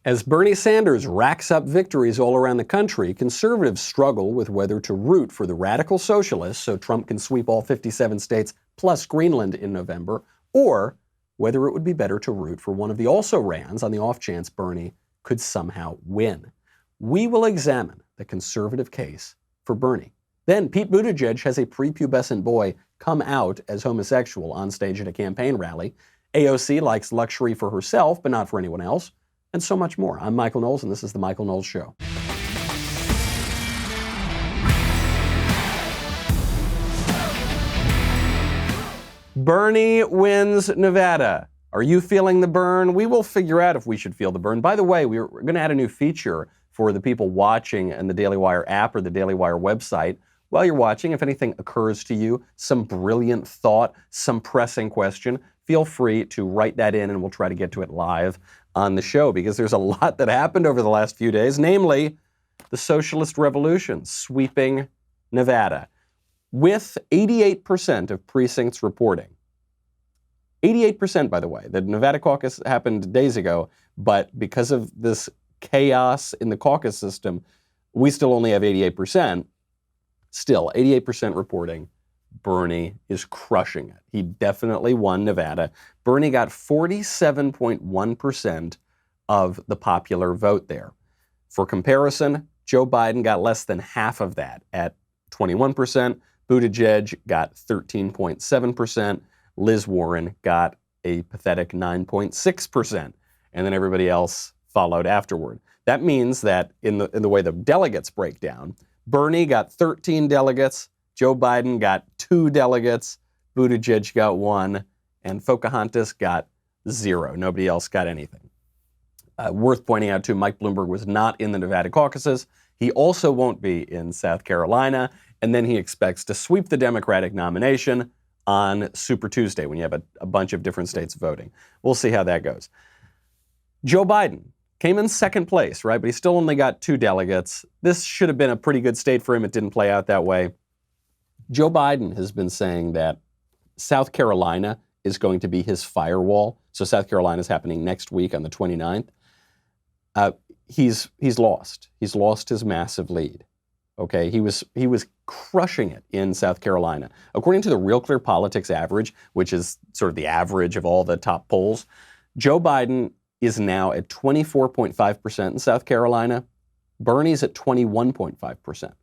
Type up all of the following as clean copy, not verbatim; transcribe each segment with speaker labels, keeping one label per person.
Speaker 1: As Bernie Sanders racks up victories all around the country, conservatives struggle with whether to root for the radical socialists so Trump can sweep all 57 states plus Greenland in November, or whether it would be better to root for one of the also-rans on the off chance Bernie could somehow win. We will examine the conservative case for Bernie. Then Pete Buttigieg has a prepubescent boy come out as homosexual on stage at a campaign rally. AOC likes luxury for herself, but not for anyone else. And so much more. I'm Michael Knowles, and this is The Michael Knowles Show. Bernie wins Nevada. Are you feeling the burn? We will figure out if we should feel the burn. By the way, we're going to add a new feature for the people watching in the Daily Wire app or the Daily Wire website. While you're watching, if anything occurs to you, some brilliant thought, some pressing question, feel free to write that in and we'll try to get to it live on the show, because there's a lot that happened over the last few days, namely the socialist revolution sweeping Nevada, with 88% of precincts reporting. 88%, by the way. The Nevada caucus happened days ago, but because of this chaos in the caucus system, we still only have 88%. Still, 88% reporting. Bernie is crushing it. He definitely won Nevada. Bernie got 47.1% of the popular vote there. For comparison, Joe Biden got less than half of that at 21%. Buttigieg got 13.7%. Liz Warren got a pathetic 9.6%. And then everybody else followed afterward. That means that in the way the delegates break down, Bernie got 13 delegates, Joe Biden got 2 delegates, Buttigieg got 1, and Pocahontas got 0. Nobody else got anything. Worth pointing out, too, Mike Bloomberg was not in the Nevada caucuses. He also won't be in South Carolina, and then he expects to sweep the Democratic nomination on Super Tuesday when you have a bunch of different states voting. We'll see how that goes. Joe Biden came in second place, right? But he still only got 2 delegates. This should have been a pretty good state for him. It didn't play out that way. Joe Biden has been saying that South Carolina is going to be his firewall. So South Carolina is happening next week on the 29th. He's lost. He's lost his massive lead. Okay, he was crushing it in South Carolina. According to the Real Clear Politics average, which is sort of the average of all the top polls, Joe Biden is now at 24.5% in South Carolina. Bernie's at 21.5%.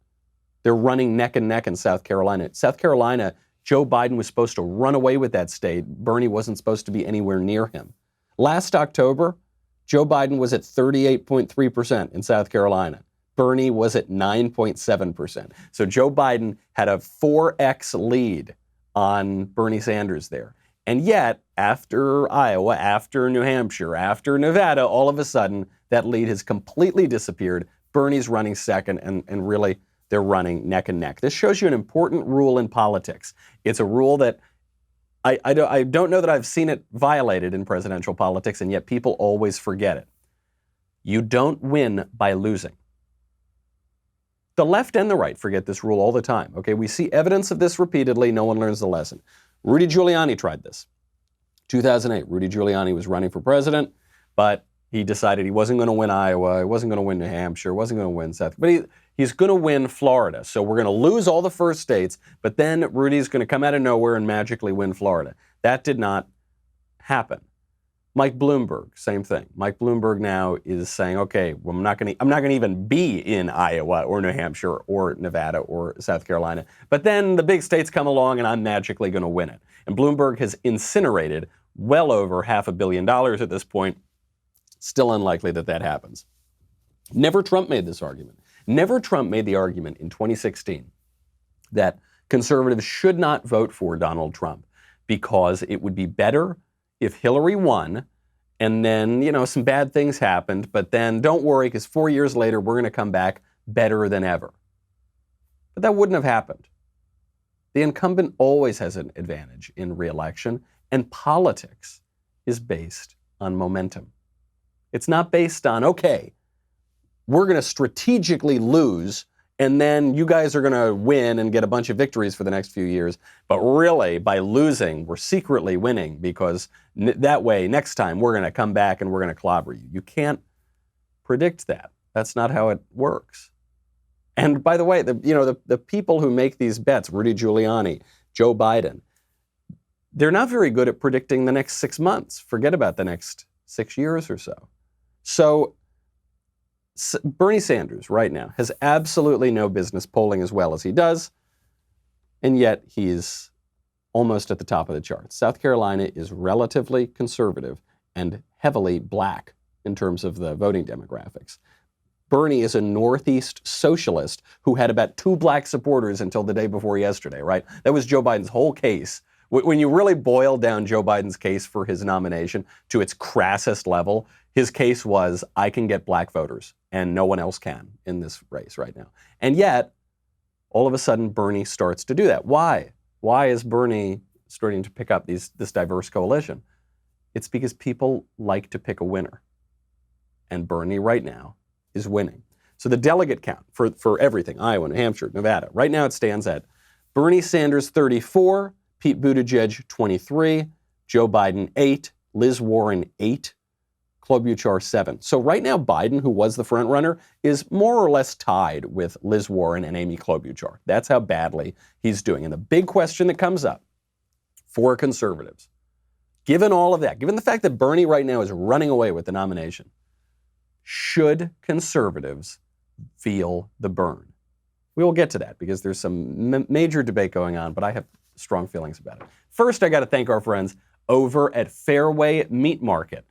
Speaker 1: They're running neck and neck in South Carolina. South Carolina, Joe Biden was supposed to run away with that state. Bernie wasn't supposed to be anywhere near him. Last October, Joe Biden was at 38.3% in South Carolina. Bernie was at 9.7%. So Joe Biden had a 4x lead on Bernie Sanders there. And yet, after Iowa, after New Hampshire, after Nevada, all of a sudden, that lead has completely disappeared. Bernie's running second, and really, they're running neck and neck. This shows you an important rule in politics. It's a rule that I don't know that I've seen it violated in presidential politics, and yet people always forget it. You don't win by losing. The left and the right forget this rule all the time. Okay, we see evidence of this repeatedly. No one learns the lesson. Rudy Giuliani tried this. 2008, Rudy Giuliani was running for president, but he decided he wasn't going to win Iowa, he wasn't going to win New Hampshire, wasn't going to win South, but he's going to win Florida. So we're going to lose all the first states, but then Rudy's going to come out of nowhere and magically win Florida. That did not happen. Mike Bloomberg, same thing. Mike Bloomberg now is saying, okay, well, I'm not going to even be in Iowa or New Hampshire or Nevada or South Carolina. But then the big states come along and I'm magically going to win it. And Bloomberg has incinerated well over $500 million at this point. Still unlikely that that happens. Never Trump made this argument. Never Trump made the argument in 2016 that conservatives should not vote for Donald Trump because it would be better if Hillary won, and then, some bad things happened, but then don't worry, because 4 years later, we're going to come back better than ever. But that wouldn't have happened. The incumbent always has an advantage in re-election, and politics is based on momentum. It's not based on, okay, we're going to strategically lose, and then you guys are going to win and get a bunch of victories for the next few years. But really, by losing, we're secretly winning because that way, next time, we're going to come back and we're going to clobber you. You can't predict that. That's not how it works. And by the way, the people who make these bets, Rudy Giuliani, Joe Biden, they're not very good at predicting the next 6 months. Forget about the next 6 years or so. So Bernie Sanders right now has absolutely no business polling as well as he does, and yet he's almost at the top of the charts. South Carolina is relatively conservative and heavily black in terms of the voting demographics. Bernie is a Northeast socialist who had about 2 black supporters until the day before yesterday, right? That was Joe Biden's whole case. When you really boil down Joe Biden's case for his nomination to its crassest level, his case was, I can get black voters, and no one else can in this race right now. And yet, all of a sudden, Bernie starts to do that. Why? Why is Bernie starting to pick up this diverse coalition? It's because people like to pick a winner. And Bernie right now is winning. So the delegate count for everything, Iowa, New Hampshire, Nevada, right now it stands at Bernie Sanders 34, Pete Buttigieg 23, Joe Biden 8, Liz Warren 8, Klobuchar 7. So right now Biden, who was the front runner, is more or less tied with Liz Warren and Amy Klobuchar. That's how badly he's doing. And the big question that comes up for conservatives, given all of that, given the fact that Bernie right now is running away with the nomination, should conservatives feel the burn? We will get to that because there's some major debate going on, but I have strong feelings about it. First, I got to thank our friends over at Fairway Meat Market.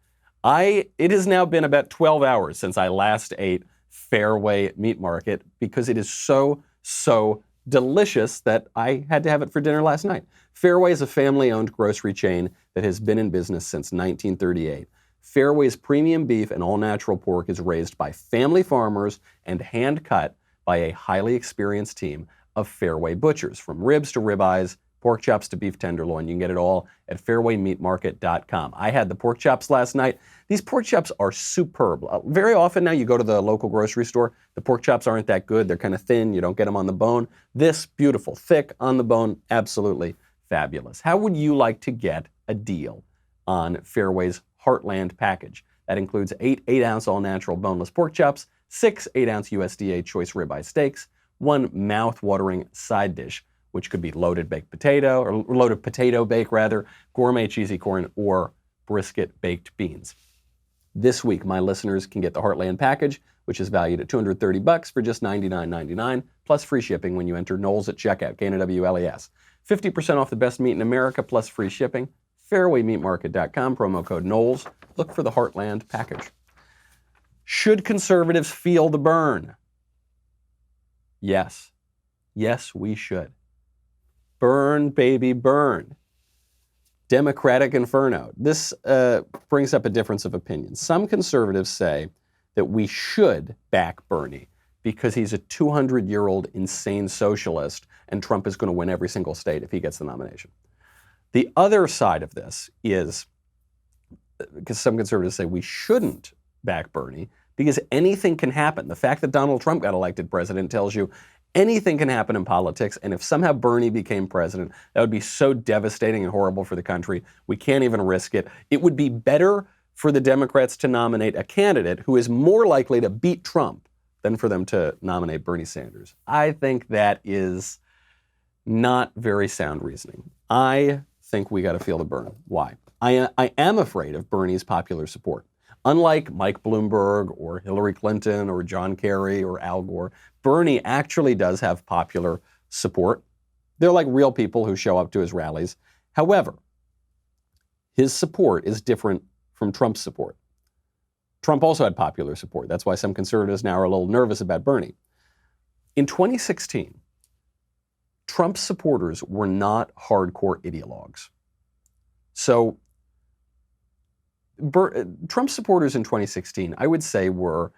Speaker 1: It has now been about 12 hours since I last ate Fairway Meat Market because it is so delicious that I had to have it for dinner last night. Fairway is a family-owned grocery chain that has been in business since 1938. Fairway's premium beef and all-natural pork is raised by family farmers and hand-cut by a highly experienced team of Fairway butchers. From ribs to ribeyes, pork chops to beef tenderloin, you can get it all at fairwaymeatmarket.com. I had the pork chops last night. These pork chops are superb. Very often now you go to the local grocery store, the pork chops aren't that good. They're kind of thin. You don't get them on the bone. This, beautiful, thick, on the bone, absolutely fabulous. How would you like to get a deal on Fairway's Heartland package? That includes 8 8-ounce all-natural boneless pork chops, 6 8-ounce USDA choice ribeye steaks, 1 mouth-watering side dish, which could be loaded baked potato, or loaded potato bake rather, gourmet cheesy corn, or brisket baked beans. This week, my listeners can get the Heartland package, which is valued at $230 for just $99.99, plus free shipping when you enter Knowles at checkout, Knowles. 50% off the best meat in America, plus free shipping. Fairwaymeatmarket.com, promo code Knowles. Look for the Heartland package. Should conservatives feel the burn? Yes. Yes, we should. Burn, baby, burn. Democratic inferno. This brings up a difference of opinion. Some conservatives say that we should back Bernie because he's a 200-year-old insane socialist and Trump is going to win every single state if he gets the nomination. The other side of this is, because some conservatives say we shouldn't back Bernie because anything can happen. The fact that Donald Trump got elected president tells you anything can happen in politics, and if somehow Bernie became president, that would be so devastating and horrible for the country. We can't even risk it. It would be better for the Democrats to nominate a candidate who is more likely to beat Trump than for them to nominate Bernie Sanders. I think that is not very sound reasoning. I think we got to feel the burn. Why? I am afraid of Bernie's popular support. Unlike Mike Bloomberg or Hillary Clinton or John Kerry or Al Gore, Bernie actually does have popular support. They're like real people who show up to his rallies. However, his support is different from Trump's support. Trump also had popular support. That's why some conservatives now are a little nervous about Bernie. In 2016, Trump's supporters were not hardcore ideologues. So Trump supporters in 2016, I would say, were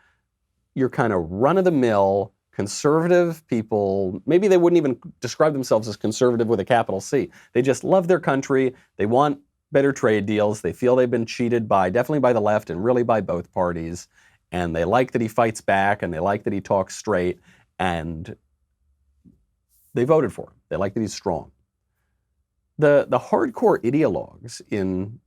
Speaker 1: your kind of run-of-the-mill conservative people. Maybe they wouldn't even describe themselves as conservative with a capital C. They just love their country. They want better trade deals. They feel they've been cheated definitely by the left and really by both parties. And they like that he fights back and they like that he talks straight. And they voted for him. They like that he's strong. The hardcore ideologues in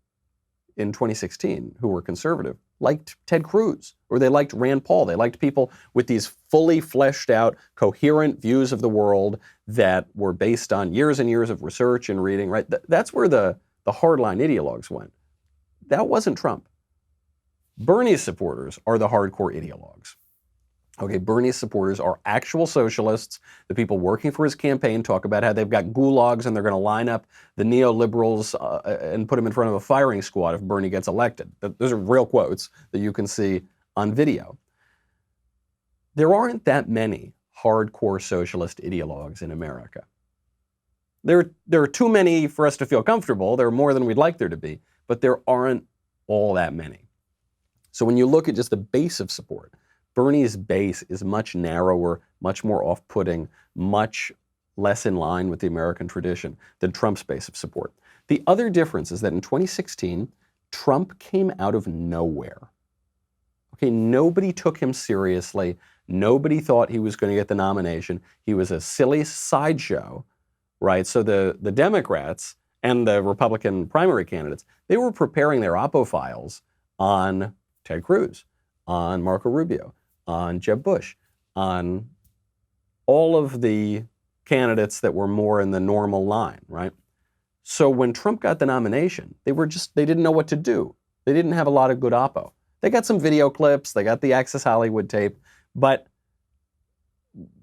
Speaker 1: 2016 who were conservative, liked Ted Cruz, or they liked Rand Paul. They liked people with these fully fleshed out, coherent views of the world that were based on years and years of research and reading, right? That's where the hardline ideologues went. That wasn't Trump. Bernie's supporters are the hardcore ideologues. Okay, Bernie's supporters are actual socialists. The people working for his campaign talk about how they've got gulags and they're going to line up the neoliberals and put them in front of a firing squad if Bernie gets elected. Those are real quotes that you can see on video. There aren't that many hardcore socialist ideologues in America. There are too many for us to feel comfortable. There are more than we'd like there to be, but there aren't all that many. So when you look at just the base of support, Bernie's base is much narrower, much more off-putting, much less in line with the American tradition than Trump's base of support. The other difference is that in 2016, Trump came out of nowhere. Okay, nobody took him seriously. Nobody thought he was going to get the nomination. He was a silly sideshow, right? So the Democrats and the Republican primary candidates, they were preparing their oppo files on Ted Cruz, on Marco Rubio, on Jeb Bush, on all of the candidates that were more in the normal line, right? So when Trump got the nomination, they didn't know what to do. They didn't have a lot of good oppo. They got some video clips, they got the Access Hollywood tape, but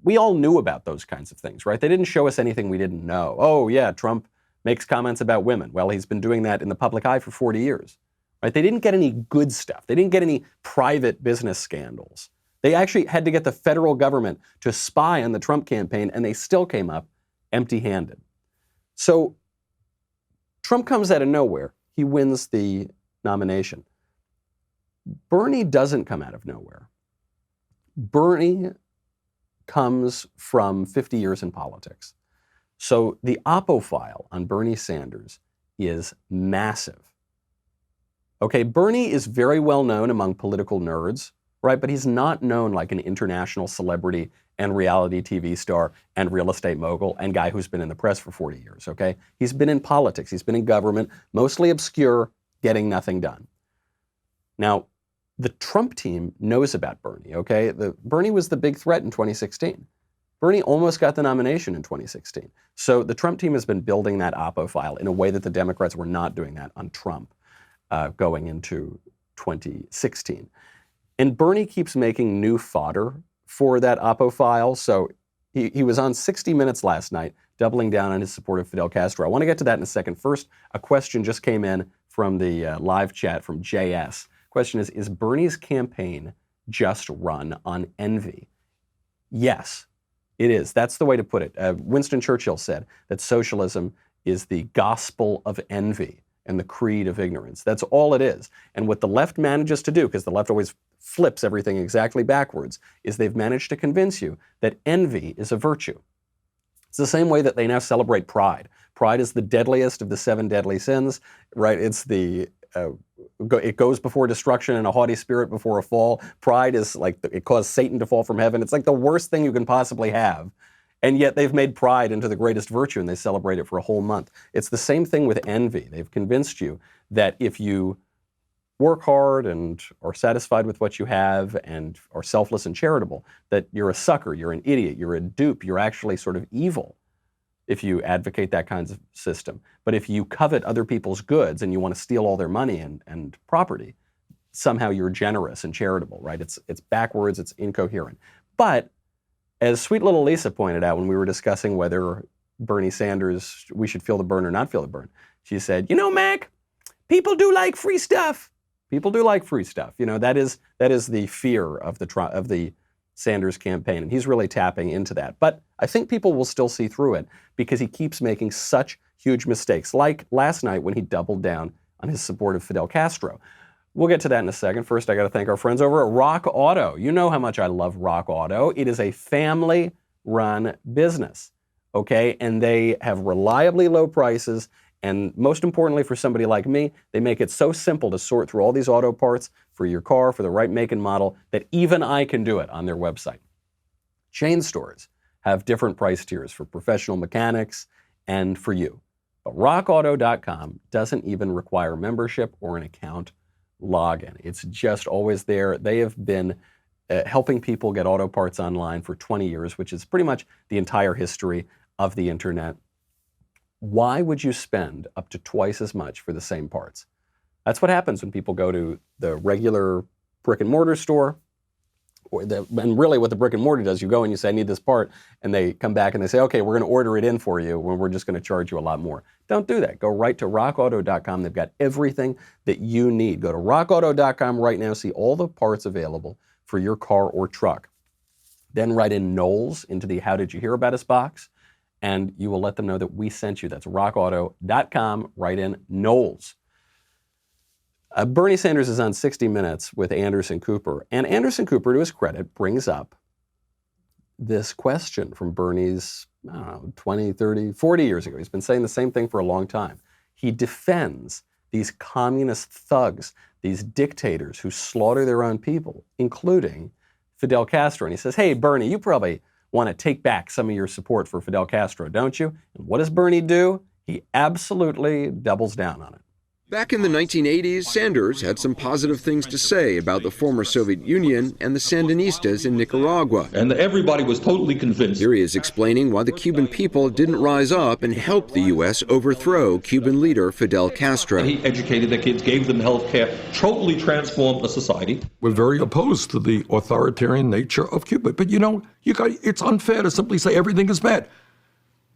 Speaker 1: we all knew about those kinds of things, right? They didn't show us anything we didn't know. Oh yeah, Trump makes comments about women. Well, he's been doing that in the public eye for 40 years, right? They didn't get any good stuff. They didn't get any private business scandals. They actually had to get the federal government to spy on the Trump campaign, and they still came up empty-handed. So Trump comes out of nowhere. He wins the nomination. Bernie doesn't come out of nowhere. Bernie comes from 50 years in politics. So the oppo file on Bernie Sanders is massive. Okay, Bernie is very well known among political nerds, right? But he's not known like an international celebrity and reality TV star and real estate mogul and guy who's been in the press for 40 years, okay? He's been in politics, he's been in government, mostly obscure, getting nothing done. Now, the Trump team knows about Bernie, okay? Bernie was the big threat in 2016. Bernie almost got the nomination in 2016. So the Trump team has been building that oppo file in a way that the Democrats were not doing that on Trump going into 2016. And Bernie keeps making new fodder for that oppo file. So he was on 60 Minutes last night, doubling down on his support of Fidel Castro. I want to get to that in a second. First, a question just came in from the live chat from JS. Question is Bernie's campaign just run on envy? Yes, it is. That's the way to put it. Winston Churchill said that socialism is the gospel of envy and the creed of ignorance. That's all it is. And what the left manages to do, because the left always flips everything exactly backwards, is they've managed to convince you that envy is a virtue. It's the same way that they now celebrate pride. Pride is the deadliest of the 7 deadly sins, right? It's it goes before destruction and a haughty spirit before a fall. Pride is like, it caused Satan to fall from heaven. It's like the worst thing you can possibly have. And yet they've made pride into the greatest virtue and they celebrate it for a whole month. It's the same thing with envy. They've convinced you that if you work hard and are satisfied with what you have and are selfless and charitable, that you're a sucker, you're an idiot, you're a dupe, you're actually sort of evil if you advocate that kind of system. But if you covet other people's goods and you want to steal all their money and property, somehow you're generous and charitable, right? It's backwards, it's incoherent. But as sweet little Lisa pointed out when we were discussing whether Bernie Sanders, we should feel the burn or not feel the burn, she said, you know, Mac, people do like free stuff. People do like free stuff. You know, that is the fear of the Sanders campaign, and he's really tapping into that. But I think people will still see through it because he keeps making such huge mistakes, like last night when he doubled down on his support of Fidel Castro. We'll get to that in a second. First, I got to thank our friends over at Rock Auto. You know how much I love Rock Auto. It is a family-run business, okay? And they have reliably low prices. And most importantly for somebody like me, they make it so simple to sort through all these auto parts for your car, for the right make and model, that even I can do it on their website. Chain stores have different price tiers for professional mechanics and for you. But rockauto.com doesn't even require membership or an account login. It's just always there. They have been helping people get auto parts online for 20 years, which is pretty much the entire history of the internet. Why would you spend up to twice as much for the same parts? That's what happens when people go to the regular brick and mortar store. And really what the brick and mortar does, you go and you say, I need this part, and they come back and they say, okay, we're going to order it in for you when we're just going to charge you a lot more. Don't do that. Go right to rockauto.com. They've got everything that you need. Go to rockauto.com right now, see all the parts available for your car or truck. Then write in Knowles into the How Did You Hear About Us box, and you will let them know that we sent you. That's rockauto.com, write in Knowles. Bernie Sanders is on 60 Minutes with Anderson Cooper. And Anderson Cooper, to his credit, brings up this question from Bernie's, 20, 30, 40 years ago. He's been saying the same thing for a long time. He defends these communist thugs, these dictators who slaughter their own people, including Fidel Castro. And he says, hey, Bernie, you probably want to take back some of your support for Fidel Castro, don't you? And what does Bernie do? He absolutely doubles down on it.
Speaker 2: Back in the 1980s, Sanders had some positive things to say about the former Soviet Union and the Sandinistas in Nicaragua.
Speaker 3: And everybody was totally convinced.
Speaker 2: Here he is explaining why the Cuban people didn't rise up and help the U.S. overthrow Cuban leader Fidel Castro.
Speaker 3: He educated their kids, gave them health care, totally transformed the society.
Speaker 4: We're very opposed to the authoritarian nature of Cuba. But it's unfair to simply say everything is bad.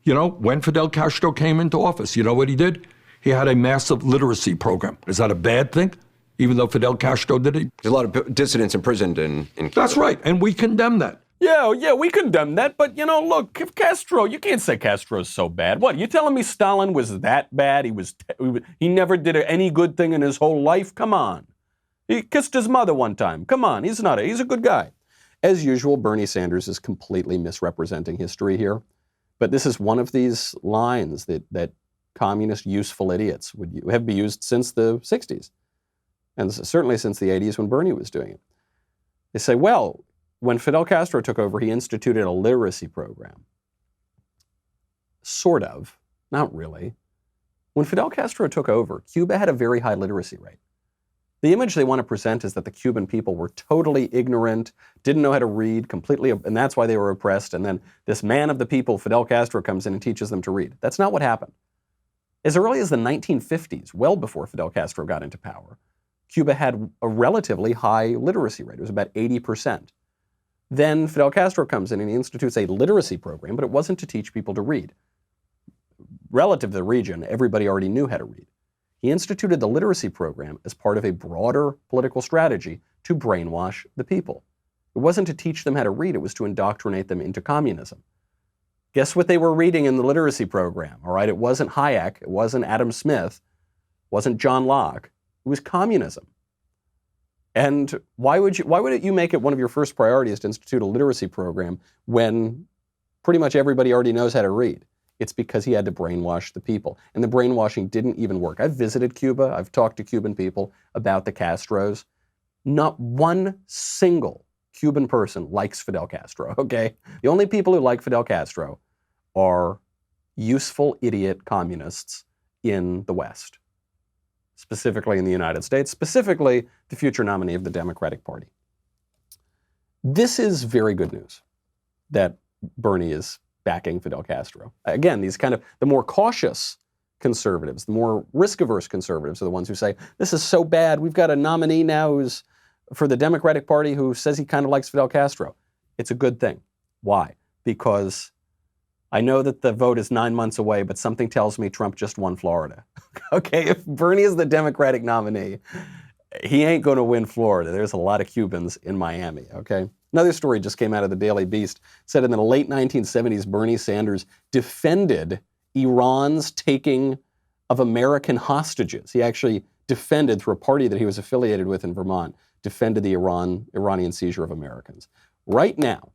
Speaker 4: When Fidel Castro came into office, you know what he did? He had a massive literacy program. Is that a bad thing, even though Fidel Castro did it?
Speaker 2: There's a lot of dissidents imprisoned in Cuba.
Speaker 4: That's right, and we condemn that.
Speaker 1: Yeah, we condemn that, but look, if Castro, you can't say Castro's so bad. What, you telling me Stalin was that bad? He never did any good thing in his whole life? Come on. He kissed his mother one time. Come on, he's a good guy. As usual, Bernie Sanders is completely misrepresenting history here, but this is one of these lines that communist useful idiots have been used since the 60s, and certainly since the 80s when Bernie was doing it. They say, well, when Fidel Castro took over, he instituted a literacy program. Sort of, not really. When Fidel Castro took over, Cuba had a very high literacy rate. The image they want to present is that the Cuban people were totally ignorant, didn't know how to read, and that's why they were oppressed, and then this man of the people, Fidel Castro, comes in and teaches them to read. That's not what happened. As early as the 1950s, well before Fidel Castro got into power, Cuba had a relatively high literacy rate. It was about 80%. Then Fidel Castro comes in and he institutes a literacy program, but it wasn't to teach people to read. Relative to the region, everybody already knew how to read. He instituted the literacy program as part of a broader political strategy to brainwash the people. It wasn't to teach them how to read, it was to indoctrinate them into communism. Guess what they were reading in the literacy program, all right? It wasn't Hayek, it wasn't Adam Smith, it wasn't John Locke. It was communism. And why would you make it one of your first priorities to institute a literacy program when pretty much everybody already knows how to read? It's because he had to brainwash the people. And the brainwashing didn't even work. I've visited Cuba, I've talked to Cuban people about the Castros. Not one single Cuban person likes Fidel Castro, okay? The only people who like Fidel Castro are useful idiot communists in the West, specifically in the United States, specifically the future nominee of the Democratic Party. This is very good news that Bernie is backing Fidel Castro. Again, these kind of the more cautious conservatives, the more risk-averse conservatives are the ones who say, this is so bad, we've got a nominee now who's for the Democratic Party who says he kind of likes Fidel Castro. It's a good thing. Why? Because I know that the vote is 9 months away, but something tells me Trump just won Florida. Okay, if Bernie is the Democratic nominee, he ain't going to win Florida. There's a lot of Cubans in Miami, okay? Another story just came out of the Daily Beast, said in the late 1970s, Bernie Sanders defended Iran's taking of American hostages. He actually defended, through a party that he was affiliated with in Vermont, defended the Iranian seizure of Americans. Right now,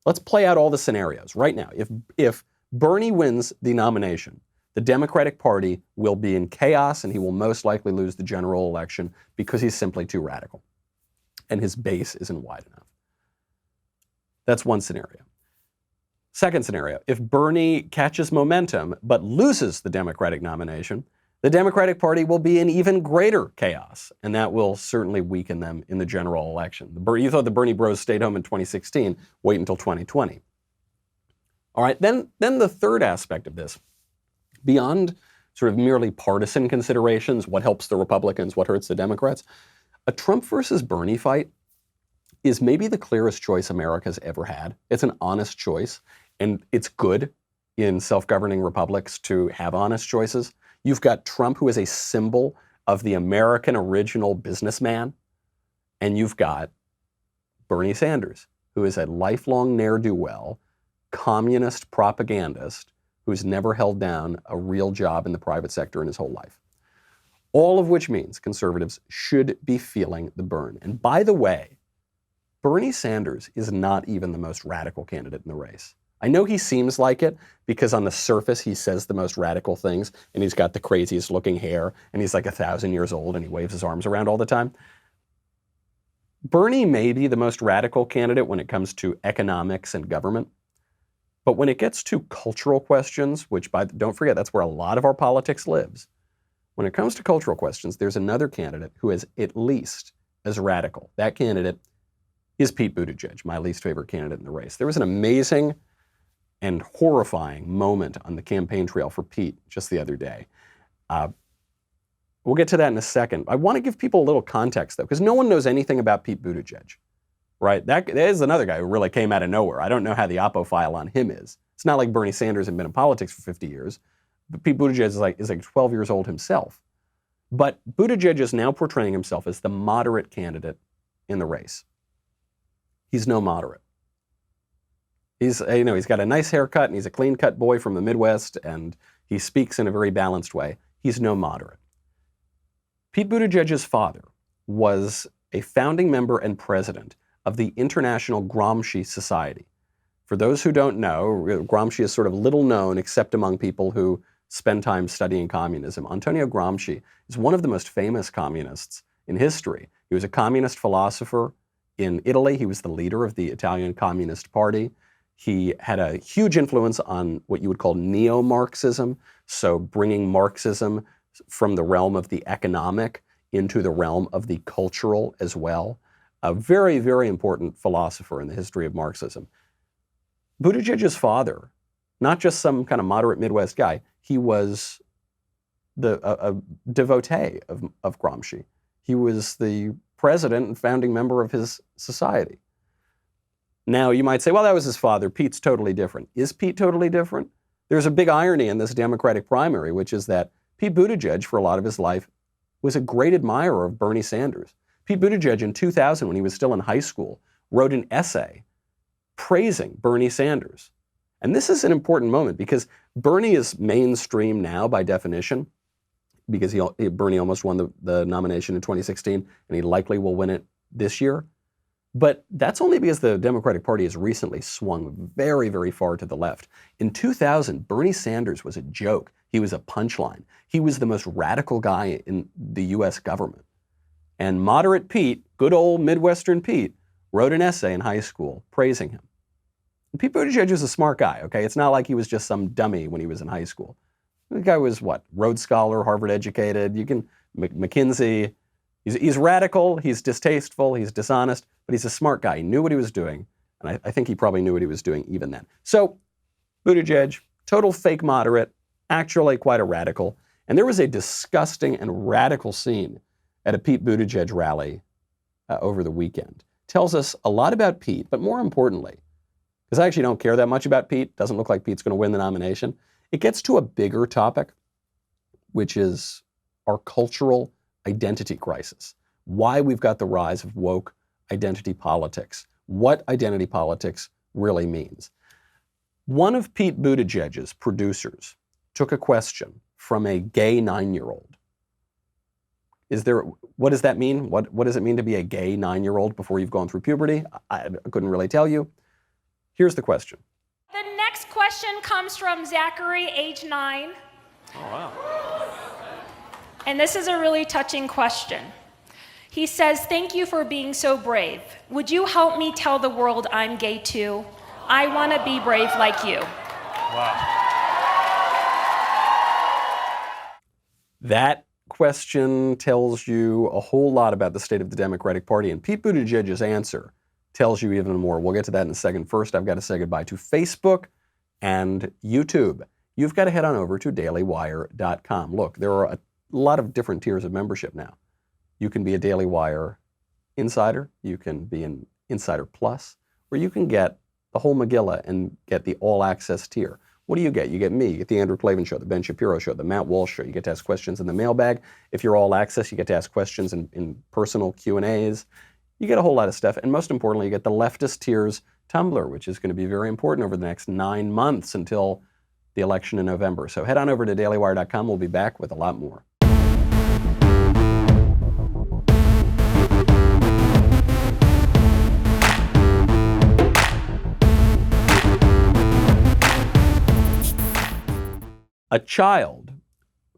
Speaker 1: let's play out all the scenarios. Right now, if Bernie wins the nomination, the Democratic Party will be in chaos and he will most likely lose the general election because he's simply too radical and his base isn't wide enough. That's one scenario. Second scenario, if Bernie catches momentum but loses the Democratic nomination, the Democratic Party will be in even greater chaos, and that will certainly weaken them in the general election. You thought the Bernie bros stayed home in 2016, wait until 2020. All right, then the third aspect of this, beyond sort of merely partisan considerations, what helps the Republicans, what hurts the Democrats, a Trump versus Bernie fight is maybe the clearest choice America's ever had. It's an honest choice, and it's good in self-governing republics to have honest choices. You've got Trump, who is a symbol of the American original businessman, and you've got Bernie Sanders, who is a lifelong ne'er-do-well, communist propagandist who's never held down a real job in the private sector in his whole life. All of which means conservatives should be feeling the burn. And by the way, Bernie Sanders is not even the most radical candidate in the race. I know he seems like it because on the surface he says the most radical things, and he's got the craziest looking hair, and he's like 1,000 years old, and he waves his arms around all the time. Bernie may be the most radical candidate when it comes to economics and government. But when it gets to cultural questions, which don't forget, that's where a lot of our politics lives. When it comes to cultural questions, there's another candidate who is at least as radical. That candidate is Pete Buttigieg, my least favorite candidate in the race. There was an amazing and horrifying moment on the campaign trail for Pete just the other day. We'll get to that in a second. I want to give people a little context, though, because no one knows anything about Pete Buttigieg. Right? That is another guy who really came out of nowhere. I don't know how the oppo file on him is. It's not like Bernie Sanders had been in politics for 50 years. But Pete Buttigieg is like 12 years old himself. But Buttigieg is now portraying himself as the moderate candidate in the race. He's no moderate. He's got a nice haircut and he's a clean-cut boy from the Midwest and he speaks in a very balanced way. He's no moderate. Pete Buttigieg's father was a founding member and president of the International Gramsci Society. For those who don't know, Gramsci is sort of little known except among people who spend time studying communism. Antonio Gramsci is one of the most famous communists in history. He was a communist philosopher in Italy. He was the leader of the Italian Communist Party. He had a huge influence on what you would call neo-Marxism, so bringing Marxism from the realm of the economic into the realm of the cultural as well. A very, very important philosopher in the history of Marxism. Buttigieg's father, not just some kind of moderate Midwest guy, he was a devotee of Gramsci. He was the president and founding member of his society. Now, you might say, well, that was his father. Pete's totally different. Is Pete totally different? There's a big irony in this Democratic primary, which is that Pete Buttigieg, for a lot of his life, was a great admirer of Bernie Sanders. Pete Buttigieg in 2000, when he was still in high school, wrote an essay praising Bernie Sanders. And this is an important moment because Bernie is mainstream now by definition because Bernie almost won the nomination in 2016 and he likely will win it this year. But that's only because the Democratic Party has recently swung very, very far to the left. In 2000, Bernie Sanders was a joke. He was a punchline. He was the most radical guy in the U.S. government. And moderate Pete, good old Midwestern Pete, wrote an essay in high school praising him. And Pete Buttigieg was a smart guy, okay? It's not like he was just some dummy when he was in high school. The guy was, Rhodes Scholar, Harvard educated, McKinsey. He's radical, he's distasteful, he's dishonest, but he's a smart guy. He knew what he was doing, and I think he probably knew what he was doing even then. So, Buttigieg, total fake moderate, actually quite a radical. And there was a disgusting and radical scene at a Pete Buttigieg rally over the weekend. Tells us a lot about Pete, but more importantly, because I actually don't care that much about Pete, doesn't look like Pete's going to win the nomination, it gets to a bigger topic, which is our cultural identity crisis. Why we've got the rise of woke identity politics. What identity politics really means. One of Pete Buttigieg's producers took a question from a gay 9-year-old. What does that mean? What does it mean to be a gay 9-year-old before you've gone through puberty? I couldn't really tell you. Here's the question.
Speaker 5: The next question comes from Zachary, age 9.
Speaker 3: Oh, wow.
Speaker 5: And this is a really touching question. He says, "Thank you for being so brave. Would you help me tell the world I'm gay too? I want to be brave like you."
Speaker 3: Wow.
Speaker 1: That question tells you a whole lot about the state of the Democratic Party, and Pete Buttigieg's answer tells you even more. We'll get to that in a second. First, I've got to say goodbye to Facebook and YouTube. You've got to head on over to dailywire.com. Look, there are a lot of different tiers of membership now. You can be a Daily Wire Insider, you can be an Insider Plus, or you can get the whole Megillah and get the all-access tier. What do you get? You get me, you get the Andrew Klavan Show, the Ben Shapiro Show, the Matt Walsh Show. You get to ask questions in the mailbag. If you're all-access, you get to ask questions in personal Q&As. You get a whole lot of stuff. And most importantly, you get the Leftist Tiers Tumblr, which is going to be very important over the next 9 months until the election in November. So head on over to dailywire.com. We'll be back with a lot more. A child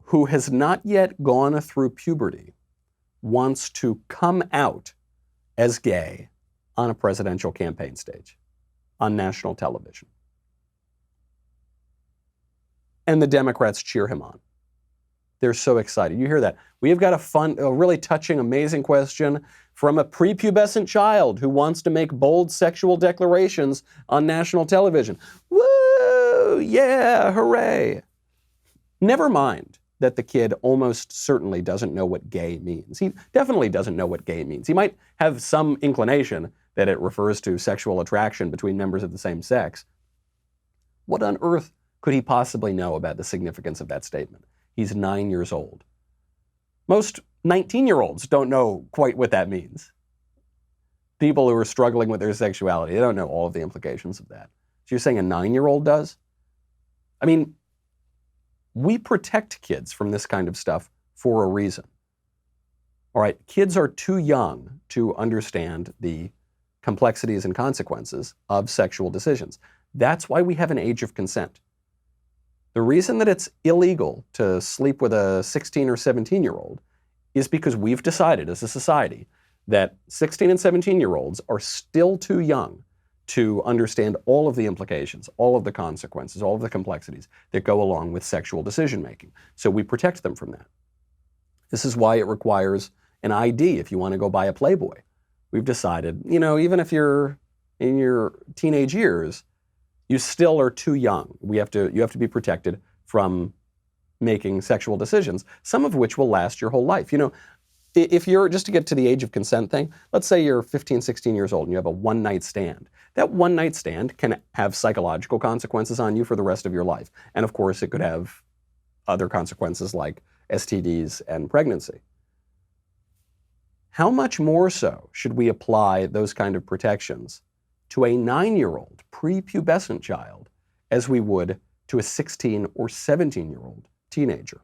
Speaker 1: who has not yet gone through puberty wants to come out as gay on a presidential campaign stage, on national television. And the Democrats cheer him on. They're so excited. You hear that. We have got a really touching, amazing question from a prepubescent child who wants to make bold sexual declarations on national television. Woo! Yeah, hooray. Never mind that the kid almost certainly doesn't know what gay means. He definitely doesn't know what gay means. He might have some inclination that it refers to sexual attraction between members of the same sex. What on earth could he possibly know about the significance of that statement? He's 9 years old. Most 19-year-olds don't know quite what that means. People who are struggling with their sexuality, they don't know all of the implications of that. So you're saying a 9-year-old does? I mean, we protect kids from this kind of stuff for a reason. All right, kids are too young to understand the complexities and consequences of sexual decisions. That's why we have an age of consent. The reason that it's illegal to sleep with a 16 or 17-year-old is because we've decided as a society that 16 and 17-year-olds are still too young to understand all of the implications, all of the consequences, all of the complexities that go along with sexual decision-making. So we protect them from that. This is why it requires an ID if you want to go buy a Playboy. We've decided, even if you're in your teenage years, you still are too young. You have to be protected from making sexual decisions, some of which will last your whole life. If you're, just to get to the age of consent thing, let's say you're 15, 16 years old and you have a one-night stand. That one-night stand can have psychological consequences on you for the rest of your life. And of course, it could have other consequences like STDs and pregnancy. How much more so should we apply those kind of protections to a 9-year-old prepubescent child as we would to a 16 or 17-year-old teenager?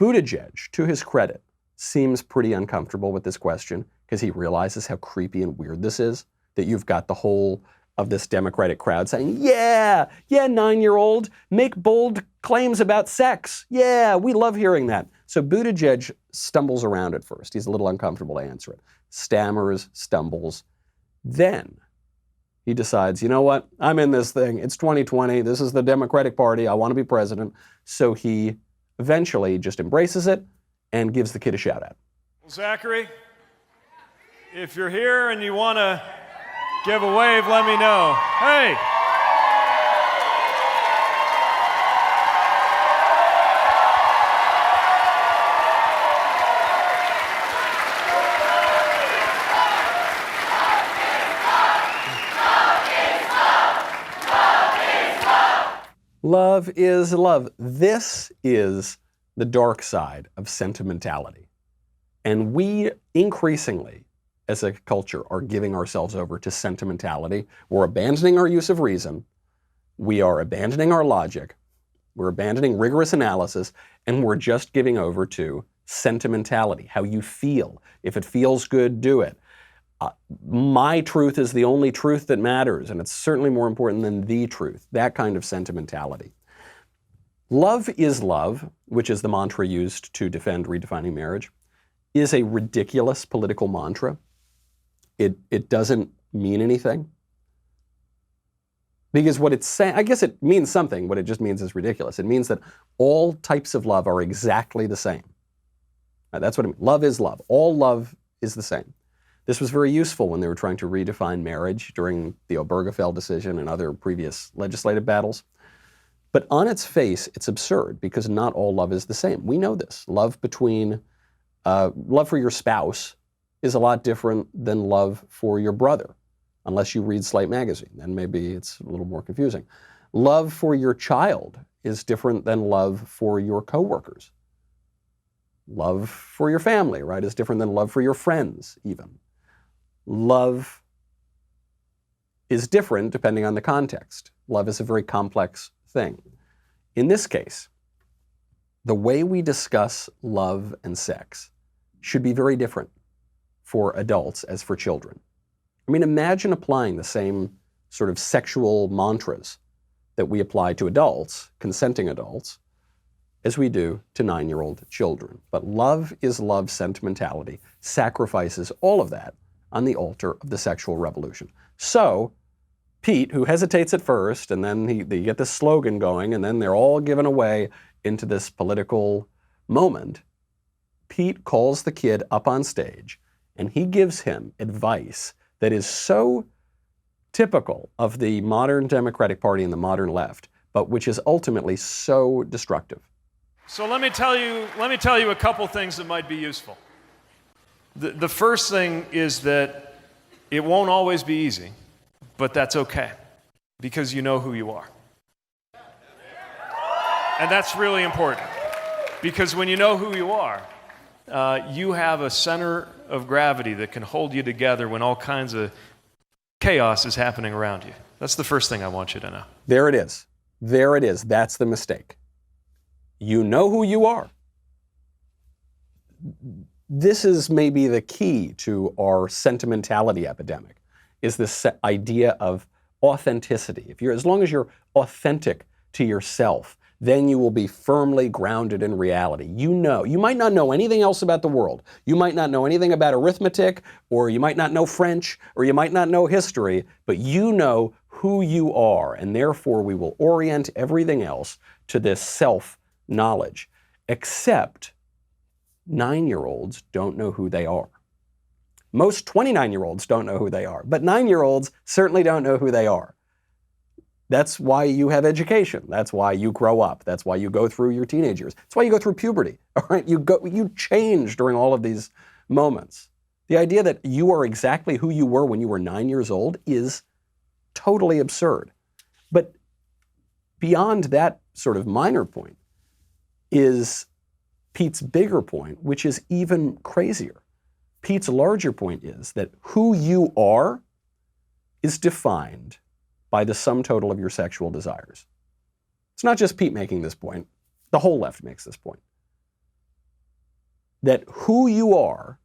Speaker 1: Buttigieg, to his credit, seems pretty uncomfortable with this question because he realizes how creepy and weird this is, that you've got the whole of this Democratic crowd saying, yeah, 9-year-old, make bold claims about sex. Yeah, we love hearing that. So Buttigieg stumbles around at first. He's a little uncomfortable to answer it. Stammers, stumbles. Then he decides, you know what? I'm in this thing. It's 2020. This is the Democratic Party. I want to be president. So he eventually just embraces it and gives the kid a shout out.
Speaker 6: Well, Zachary, if you're here and you want to give a wave, let me know. Hey!
Speaker 1: Love is love. This is the dark side of sentimentality. And we increasingly, as a culture, are giving ourselves over to sentimentality. We're abandoning our use of reason. We are abandoning our logic. We're abandoning rigorous analysis. And we're just giving over to sentimentality, how you feel. If it feels good, do it. My truth is the only truth that matters, and it's certainly more important than the truth, that kind of sentimentality. Love is love, which is the mantra used to defend redefining marriage, is a ridiculous political mantra. It doesn't mean anything. Because what it's saying, I guess it means something. What it just means is ridiculous. It means that all types of love are exactly the same. That's what it means. Love is love. All love is the same. This was very useful when they were trying to redefine marriage during the Obergefell decision and other previous legislative battles. But on its face, it's absurd because not all love is the same. We know this. Love for your spouse is a lot different than love for your brother, unless you read Slate magazine. Then maybe it's a little more confusing. Love for your child is different than love for your coworkers. Love for your family, right, is different than love for your friends, even. Love is different depending on the context. Love is a very complex thing. In this case, the way we discuss love and sex should be very different for adults as for children. I mean, imagine applying the same sort of sexual mantras that we apply to adults, consenting adults, as we do to 9-year-old children. But love is love sentimentality, sacrifices all of that on the altar of the sexual revolution. So, Pete, who hesitates at first, and then they get this slogan going, and then they're all given away into this political moment, Pete calls the kid up on stage, and he gives him advice that is so typical of the modern Democratic Party and the modern left, but which is ultimately so destructive.
Speaker 6: So let me tell you a couple things that might be useful. The first thing is that it won't always be easy, but that's okay, because you know who you are. And that's really important, because when you know who you are, you have a center of gravity that can hold you together when all kinds of chaos is happening around you. That's the first thing I want you to know.
Speaker 1: There it is. There it is. That's the mistake. You know who you are. This is maybe the key to our sentimentality epidemic, is this idea of authenticity. As long as you're authentic to yourself, then you will be firmly grounded in reality. You might not know anything else about the world. You might not know anything about arithmetic, or you might not know French, or you might not know history, but you know who you are, and therefore we will orient everything else to this self-knowledge. Except 9-year-olds don't know who they are. Most 29-year-olds don't know who they are, but 9-year-olds certainly don't know who they are. That's why you have education. That's why you grow up. That's why you go through your teenage years. That's why you go through puberty. All right, you change during all of these moments. The idea that you are exactly who you were when you were 9 years old is totally absurd. But beyond that sort of minor point is Pete's bigger point, which is even crazier. Pete's larger point is that who you are is defined by the sum total of your sexual desires. It's not just Pete making this point. The whole left makes this point. That who you are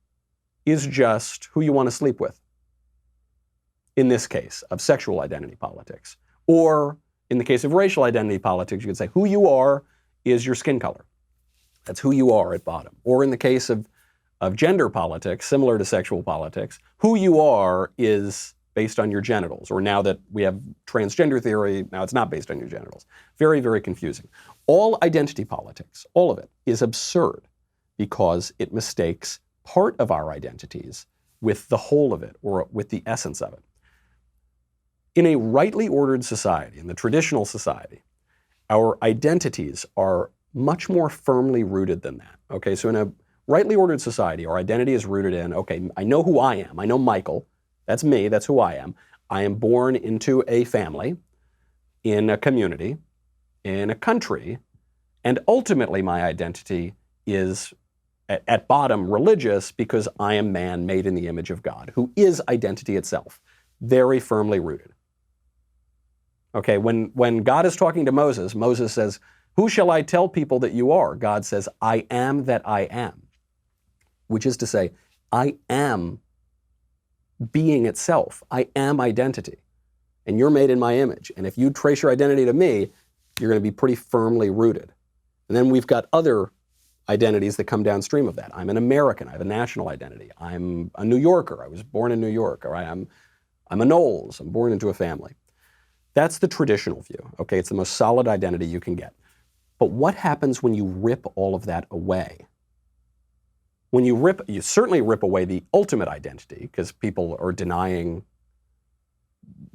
Speaker 1: is just who you want to sleep with. In this case of sexual identity politics. Or in the case of racial identity politics, you could say who you are is your skin color. That's who you are at bottom. Or in the case of gender politics, similar to sexual politics, who you are is based on your genitals. Or now that we have transgender theory, now it's not based on your genitals. Very, very confusing. All identity politics, all of it, is absurd because it mistakes part of our identities with the whole of it, or with the essence of it. In a rightly ordered society, in the traditional society, our identities are much more firmly rooted than that. Okay, so in a rightly ordered society, our identity is rooted in, okay, I know who I am. I know Michael. That's me. That's who I am. I am born into a family, in a community, in a country, and ultimately my identity is, at bottom, religious, because I am man made in the image of God, who is identity itself, very firmly rooted. Okay, when God is talking to Moses, Moses says, "Who shall I tell people that you are?" God says, "I am that I am," which is to say, I am being itself. I am identity. And you're made in my image. And if you trace your identity to me, you're going to be pretty firmly rooted. And then we've got other identities that come downstream of that. I'm an American. I have a national identity. I'm a New Yorker. I was born in New York. Or I'm a Knowles. I'm born into a family. That's the traditional view, okay? It's the most solid identity you can get. But what happens when you rip all of that away? When you certainly rip away the ultimate identity, because people are denying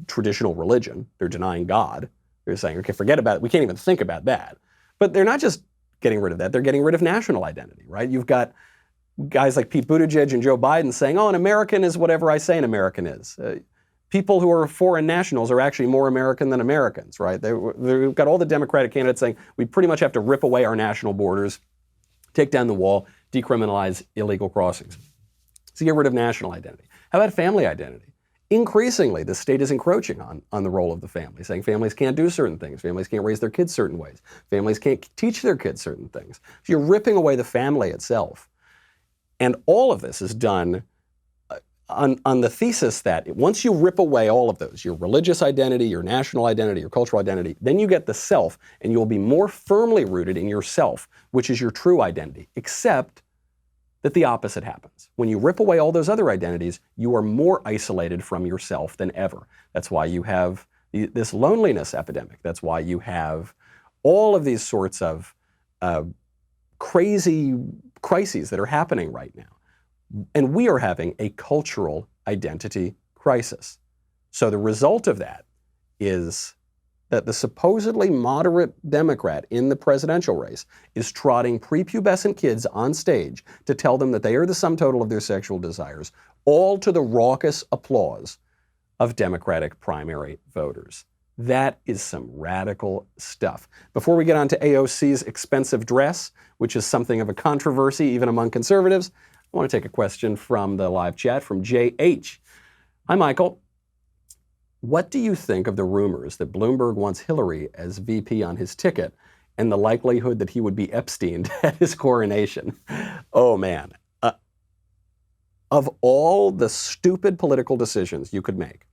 Speaker 1: traditional religion. They're denying God. They're saying, okay, forget about it. We can't even think about that. But they're not just getting rid of that. They're getting rid of national identity, right? You've got guys like Pete Buttigieg and Joe Biden saying, oh, an American is whatever I say an American is. People who are foreign nationals are actually more American than Americans, right? They've got all the Democratic candidates saying we pretty much have to rip away our national borders, take down the wall, decriminalize illegal crossings. So get rid of national identity. How about family identity? Increasingly, the state is encroaching on the role of the family, saying families can't do certain things, families can't raise their kids certain ways, families can't teach their kids certain things. So you're ripping away the family itself. And all of this is done on the thesis that once you rip away all of those, your religious identity, your national identity, your cultural identity, then you get the self, and you'll be more firmly rooted in yourself, which is your true identity, except that the opposite happens. When you rip away all those other identities, you are more isolated from yourself than ever. That's why you have this loneliness epidemic. That's why you have all of these sorts of crazy crises that are happening right now. And we are having a cultural identity crisis. So the result of that is that the supposedly moderate Democrat in the presidential race is trotting prepubescent kids on stage to tell them that they are the sum total of their sexual desires, all to the raucous applause of Democratic primary voters. That is some radical stuff. Before we get on to AOC's expensive dress, which is something of a controversy even among conservatives, I want to take a question from the live chat from JH. Hi, Michael. What do you think of the rumors that Bloomberg wants Hillary as VP on his ticket and the likelihood that he would be Epsteined at his coronation? Oh, man. Of all the stupid political decisions you could make,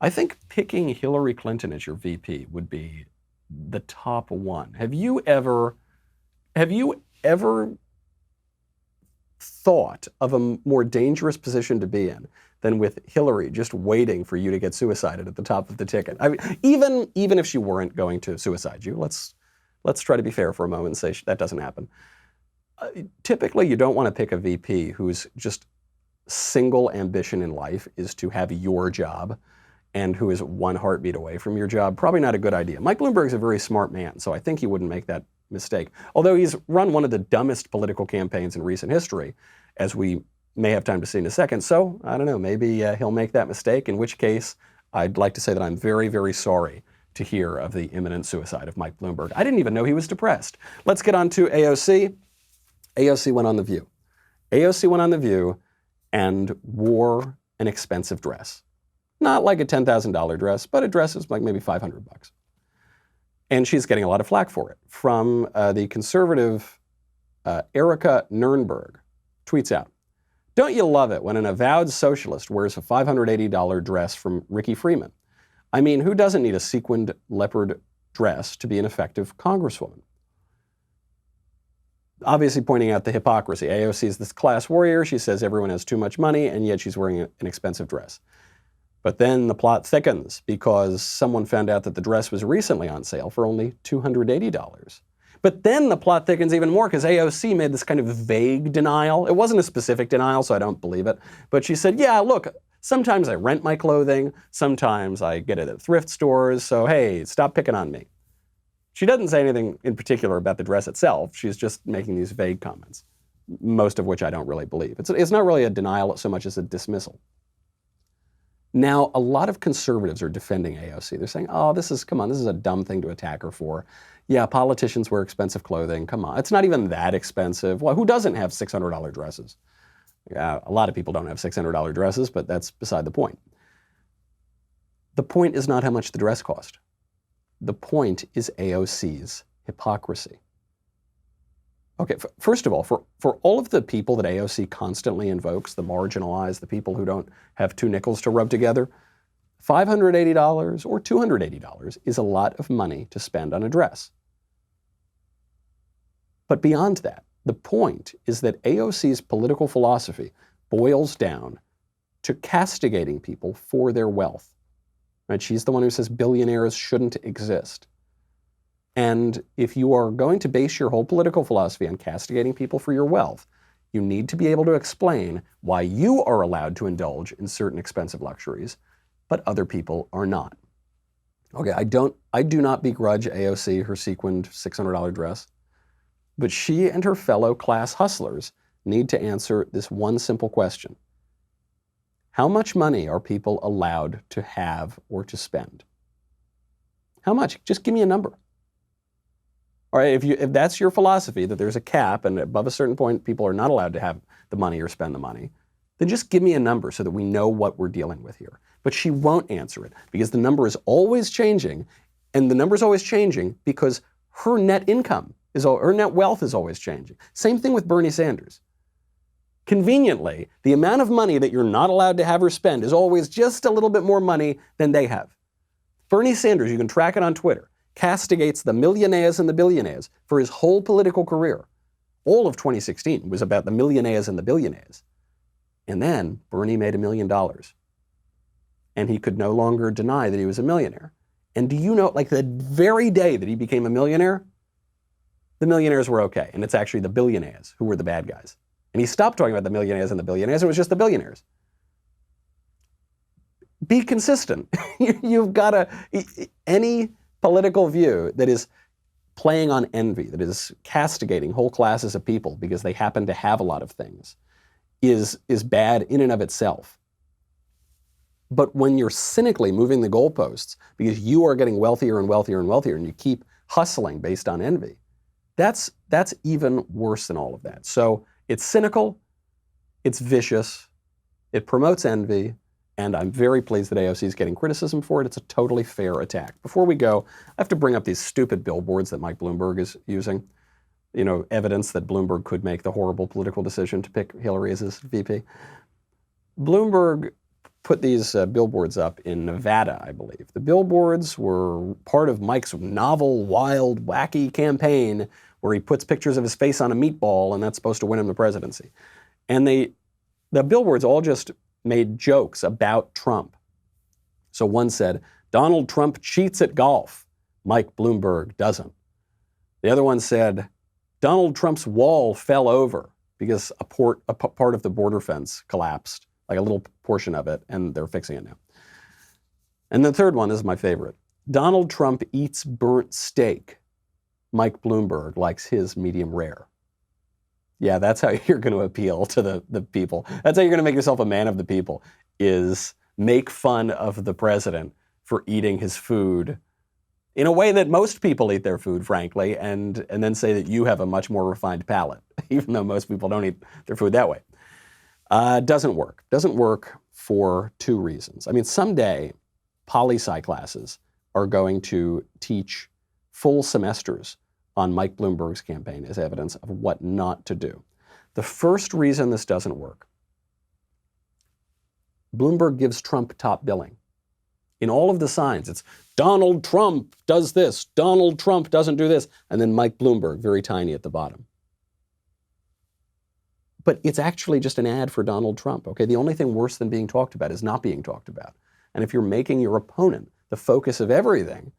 Speaker 1: I think picking Hillary Clinton as your VP would be the top one. Have you ever thought of a more dangerous position to be in than with Hillary just waiting for you to get suicided at the top of the ticket? I mean, even if she weren't going to suicide you, let's try to be fair for a moment and say that doesn't happen. Typically, you don't want to pick a VP whose just single ambition in life is to have your job and who is one heartbeat away from your job. Probably not a good idea. Mike Bloomberg's a very smart man, so I think he wouldn't make that mistake. Although he's run one of the dumbest political campaigns in recent history, as we may have time to see in a second. So, I don't know, maybe he'll make that mistake, in which case I'd like to say that I'm very, very sorry to hear of the imminent suicide of Mike Bloomberg. I didn't even know he was depressed. Let's get on to AOC. AOC went on The View. AOC went on The View and wore an expensive dress. Not like a $10,000 dress, but a dress is like maybe $500. And she's getting a lot of flack for it. From the conservative Erica Nurnberg, tweets out, "Don't you love it when an avowed socialist wears a $580 dress from Ricky Freeman? I mean, who doesn't need a sequined leopard dress to be an effective congresswoman?" Obviously pointing out the hypocrisy. AOC is this class warrior. She says everyone has too much money, and yet she's wearing an expensive dress. But then the plot thickens because someone found out that the dress was recently on sale for only $280. But then the plot thickens even more because AOC made this kind of vague denial. It wasn't a specific denial, so I don't believe it. But she said, yeah, look, sometimes I rent my clothing. Sometimes I get it at thrift stores. So, hey, stop picking on me. She doesn't say anything in particular about the dress itself. She's just making these vague comments, most of which I don't really believe. It's not really a denial so much as a dismissal. Now, a lot of conservatives are defending AOC. They're saying, oh, this is a dumb thing to attack her for. Yeah, politicians wear expensive clothing. Come on, it's not even that expensive. Well, who doesn't have $600 dresses? Yeah, a lot of people don't have $600 dresses, but that's beside the point. The point is not how much the dress cost. The point is AOC's hypocrisy. Okay, first of all, for all of the people that AOC constantly invokes, the marginalized, the people who don't have two nickels to rub together, $580 or $280 is a lot of money to spend on a dress. But beyond that, the point is that AOC's political philosophy boils down to castigating people for their wealth. right? She's the one who says billionaires shouldn't exist. And if you are going to base your whole political philosophy on castigating people for your wealth, you need to be able to explain why you are allowed to indulge in certain expensive luxuries, but other people are not. Okay, I do not begrudge AOC her sequined $600 dress, but she and her fellow class hustlers need to answer this one simple question. How much money are people allowed to have or to spend? How much? Just give me a number. All right, if that's your philosophy, that there's a cap and above a certain point people are not allowed to have the money or spend the money, then just give me a number so that we know what we're dealing with here. But she won't answer it because the number is always changing, and the number is always changing because her net income, her net wealth is always changing. Same thing with Bernie Sanders. Conveniently, the amount of money that you're not allowed to have or spend is always just a little bit more money than they have. Bernie Sanders, you can track it on Twitter, castigates the millionaires and the billionaires for his whole political career. All of 2016 was about the millionaires and the billionaires. And then Bernie made $1 million. And he could no longer deny that he was a millionaire. And do you know, like the very day that he became a millionaire, the millionaires were okay. And it's actually the billionaires who were the bad guys. And he stopped talking about the millionaires and the billionaires. It was just the billionaires. Be consistent. You've got to, any political view that is playing on envy, that is castigating whole classes of people because they happen to have a lot of things, is bad in and of itself. But when you're cynically moving the goalposts because you are getting wealthier and wealthier and wealthier and you keep hustling based on envy, that's even worse than all of that. So it's cynical, it's vicious, it promotes envy, and I'm very pleased that AOC is getting criticism for it. It's a totally fair attack. Before we go, I have to bring up these stupid billboards that Mike Bloomberg is using. You know, evidence that Bloomberg could make the horrible political decision to pick Hillary as his VP. Bloomberg put these billboards up in Nevada, I believe. The billboards were part of Mike's novel, wild, wacky campaign where he puts pictures of his face on a meatball and that's supposed to win him the presidency. And the billboards all just made jokes about Trump. So one said, Donald Trump cheats at golf. Mike Bloomberg doesn't. The other one said, Donald Trump's wall fell over because a part of the border fence collapsed, like a little portion of it, and they're fixing it now. And the third one, this is my favorite. Donald Trump eats burnt steak. Mike Bloomberg likes his medium rare. Yeah, that's how you're going to appeal to the people. That's how you're going to make yourself a man of the people, is make fun of the president for eating his food in a way that most people eat their food, frankly, and then say that you have a much more refined palate, even though most people don't eat their food that way. Doesn't work. Doesn't work for two reasons. I mean, someday poli-sci classes are going to teach full semesters on Mike Bloomberg's campaign as evidence of what not to do. The first reason this doesn't work, Bloomberg gives Trump top billing. In all of the signs, it's Donald Trump does this, Donald Trump doesn't do this, and then Mike Bloomberg, very tiny at the bottom. But it's actually just an ad for Donald Trump, okay? The only thing worse than being talked about is not being talked about. And if you're making your opponent the focus of everything,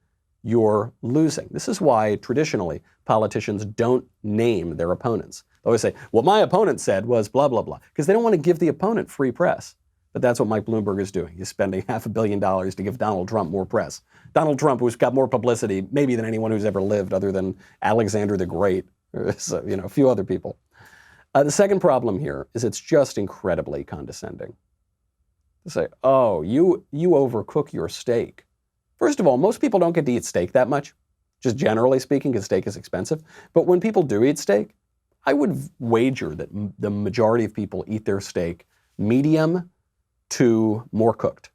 Speaker 1: you're losing. This is why traditionally politicians don't name their opponents. They always say, what my opponent said was blah, blah, blah, because they don't want to give the opponent free press. But that's what Mike Bloomberg is doing. He's spending $500 million to give Donald Trump more press. Donald Trump, who's got more publicity, maybe than anyone who's ever lived other than Alexander the Great, or a few other people. The second problem here is it's just incredibly condescending. To say, oh, you overcook your steak. First of all, most people don't get to eat steak that much, just generally speaking, because steak is expensive. But when people do eat steak, I would wager that the majority of people eat their steak medium to more cooked.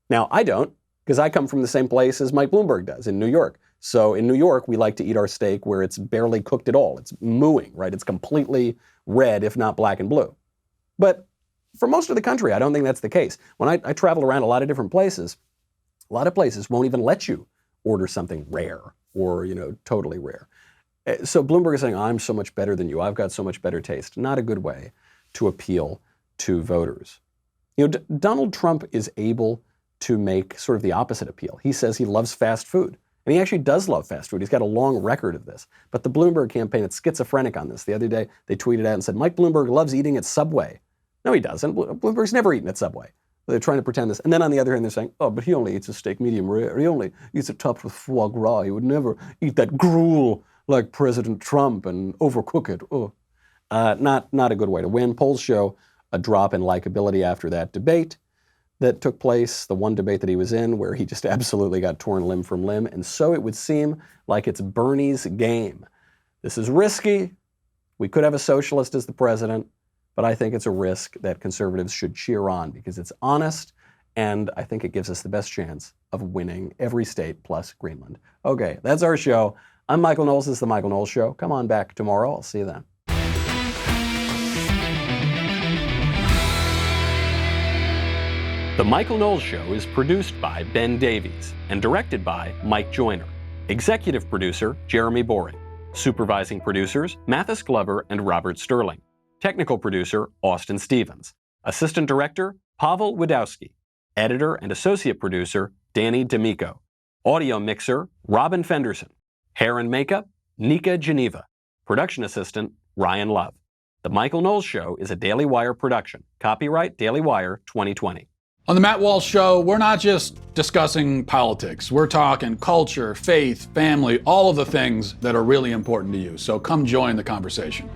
Speaker 1: Now, I don't, because I come from the same place as Mike Bloomberg does in New York. So in New York, we like to eat our steak where it's barely cooked at all. It's mooing, right? It's completely red, if not black and blue. But for most of the country, I don't think that's the case. When I travel around a lot of different places, a lot of places won't even let you order something rare or, totally rare. So Bloomberg is saying, I'm so much better than you. I've got so much better taste. Not a good way to appeal to voters. Donald Trump is able to make sort of the opposite appeal. He says he loves fast food. And he actually does love fast food. He's got a long record of this. But the Bloomberg campaign is schizophrenic on this. The other day, they tweeted out and said, Mike Bloomberg loves eating at Subway. No, he doesn't. Bloomberg's never eaten at Subway. They're trying to pretend this. And then on the other hand, they're saying, oh, but he only eats a steak medium rare. He only eats it topped with foie gras. He would never eat that gruel like President Trump and overcook it. Oh. Not a good way to win. Polls show a drop in likability after that debate that took place, the one debate that he was in where he just absolutely got torn limb from limb. And so it would seem like it's Bernie's game. This is risky. We could have a socialist as the president, but I think it's a risk that conservatives should cheer on because it's honest, and I think it gives us the best chance of winning every state plus Greenland. Okay, that's our show. I'm Michael Knowles. This is The Michael Knowles Show. Come on back tomorrow. I'll see you then. The Michael Knowles Show is produced by Ben Davies and directed by Mike Joyner. Executive producer, Jeremy Boring. Supervising producers, Mathis Glover and Robert Sterling. Technical producer, Austin Stevens. Assistant director, Pavel Wadowski. Editor and associate producer, Danny D'Amico. Audio mixer, Robin Fenderson. Hair and makeup, Nika Geneva. Production assistant, Ryan Love. The Michael Knowles Show is a Daily Wire production. Copyright Daily Wire 2020.
Speaker 7: On the Matt Walsh Show, we're not just discussing politics. We're talking culture, faith, family, all of the things that are really important to you. So come join the conversation.